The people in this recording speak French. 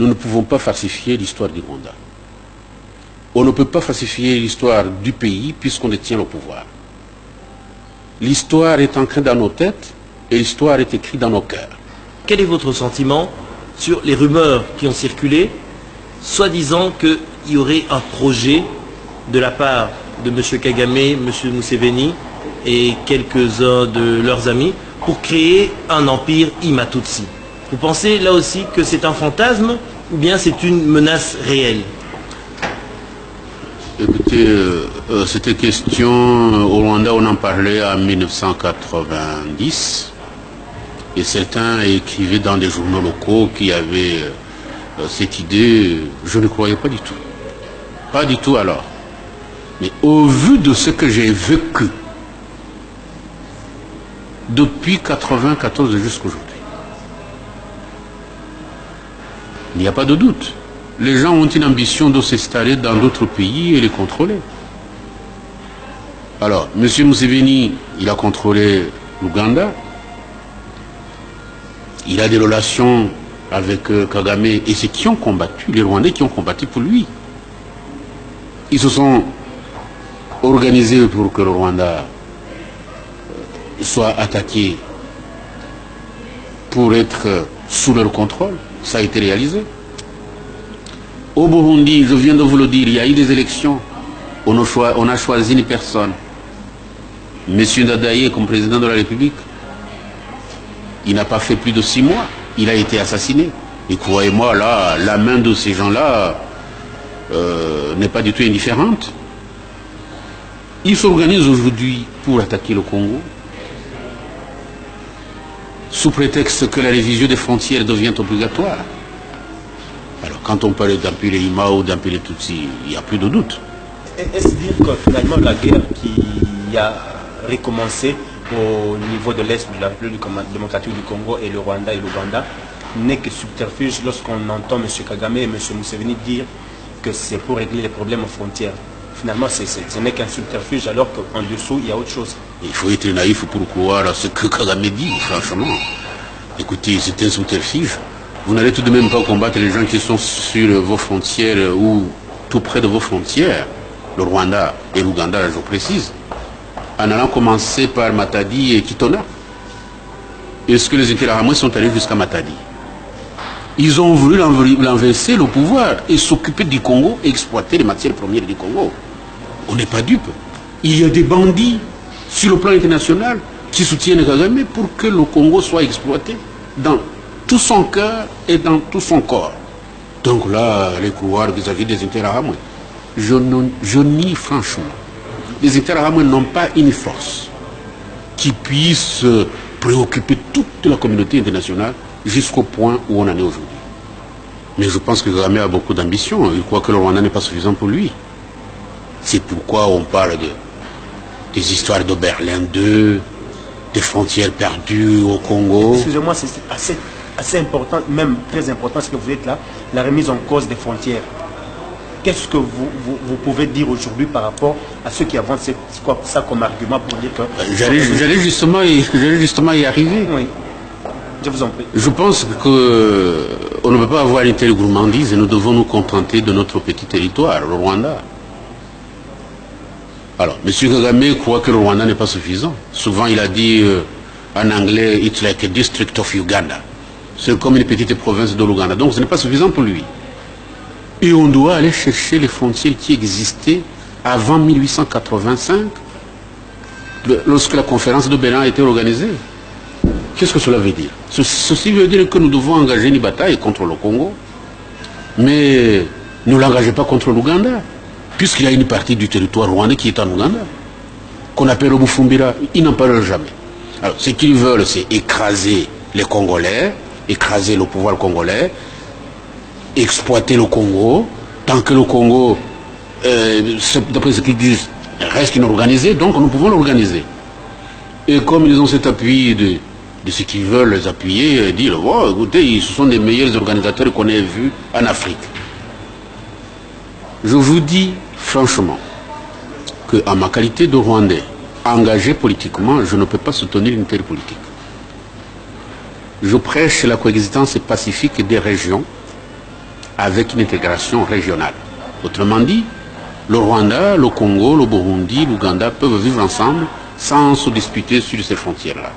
nous ne pouvons pas falsifier l'histoire du Rwanda. On ne peut pas falsifier l'histoire du pays puisqu'on détient le pouvoir. L'histoire est ancrée dans nos têtes et l'histoire est écrite dans nos cœurs. Quel est votre sentiment sur les rumeurs qui ont circulé, soi-disant qu'il y aurait un projet de la part de M. Kagame, M. Museveni et quelques-uns de leurs amis pour créer un empire Imatutsi? Vous pensez là aussi que c'est un fantasme ou bien c'est une menace réelle? Écoutez, cette question au Rwanda, on en parlait en 1990 et certains écrivaient dans des journaux locaux qui avaient cette idée. Je ne croyais pas du tout. Pas du tout alors. Mais au vu de ce que j'ai vécu depuis 1994 jusqu'aujourd'hui, il n'y a pas de doute. Les gens ont une ambition de s'installer dans d'autres pays et les contrôler. Alors, M. Museveni, il a contrôlé l'Ouganda. Il a des relations avec Kagame et ceux qui ont combattu, les Rwandais qui ont combattu pour lui. Ils se sont organisés pour que le Rwanda soit attaqué pour être sous leur contrôle. Ça a été réalisé. Au Burundi, je viens de vous le dire, il y a eu des élections. On a choisi une personne. Monsieur Ndadaye comme président de la République. Il n'a pas fait plus de 6 mois. Il a été assassiné. Et croyez-moi, là, la main de ces gens-là n'est pas du tout indifférente. Ils s'organisent aujourd'hui pour attaquer le Congo, sous prétexte que la révision des frontières devient obligatoire. Alors, quand on parle d'empire Ima ou d'empire Tutsi, il n'y a plus de doute. Est-ce dire que finalement la guerre qui a recommencé au niveau de l'Est de la République démocratique du Congo et le Rwanda et l'Ouganda n'est que subterfuge lorsqu'on entend M. Kagame et M. Museveni dire que c'est pour régler les problèmes aux frontières? Finalement, ce n'est qu'un subterfuge alors qu'en dessous, il y a autre chose. Il faut être naïf pour croire à ce que Kagame dit, franchement. Écoutez, c'est un subterfuge. Vous n'allez tout de même pas combattre les gens qui sont sur vos frontières ou tout près de vos frontières, le Rwanda et l'Ouganda, je précise, en allant commencer par Matadi et Kitona. Est-ce que les Interahamwe sont allés jusqu'à Matadi? Ils ont voulu l'enverser le pouvoir et s'occuper du Congo et exploiter les matières premières du Congo. On n'est pas dupes. Il y a des bandits sur le plan international qui soutiennent Kagame pour que le Congo soit exploité dans tout son cœur et dans tout son corps. Donc là, les couloirs vis-à-vis des Interahamwe, je nie franchement. Les Interahamwe n'ont pas une force qui puisse préoccuper toute la communauté internationale jusqu'au point où on en est aujourd'hui. Mais je pense que Kagame a beaucoup d'ambition. Il croit que le Rwanda n'est pas suffisant pour lui. C'est pourquoi on parle des histoires de Berlin II, des frontières perdues au Congo. Excusez-moi, c'est assez important, même très important, ce que vous êtes là, la remise en cause des frontières. Qu'est-ce que vous pouvez dire aujourd'hui par rapport à ceux qui avancent ça comme argument pour dire que... J'allais justement y arriver. Oui, je vous en prie. Je pense qu'on ne peut pas avoir une telle gourmandise et nous devons nous contenter de notre petit territoire, le Rwanda. Alors, M. Kagame croit que le Rwanda n'est pas suffisant. Souvent, il a dit en anglais, « It's like a district of Uganda ». C'est comme une petite province de l'Ouganda. Donc, ce n'est pas suffisant pour lui. Et on doit aller chercher les frontières qui existaient avant 1885, lorsque la conférence de Berlin a été organisée. Qu'est-ce que cela veut dire? Ceci veut dire que nous devons engager une bataille contre le Congo, mais ne l'engagez pas contre l'Ouganda, puisqu'il y a une partie du territoire rwandais qui est en Ouganda, qu'on appelle le Bufumbira. Ils n'en parlent jamais. Alors, ce qu'ils veulent, c'est écraser les Congolais, écraser le pouvoir congolais, exploiter le Congo, tant que le Congo, d'après ce qu'ils disent, reste inorganisé, donc nous pouvons l'organiser. Et comme ils ont cet appui de ce qu'ils veulent les appuyer, et dire, oh, écoutez, ce sont les meilleurs organisateurs qu'on ait vus en Afrique. Je vous dis franchement qu'en ma qualité de Rwandais, engagé politiquement, je ne peux pas soutenir une telle politique. Je prêche la coexistence pacifique des régions avec une intégration régionale. Autrement dit, le Rwanda, le Congo, le Burundi, l'Ouganda peuvent vivre ensemble sans se disputer sur ces frontières-là.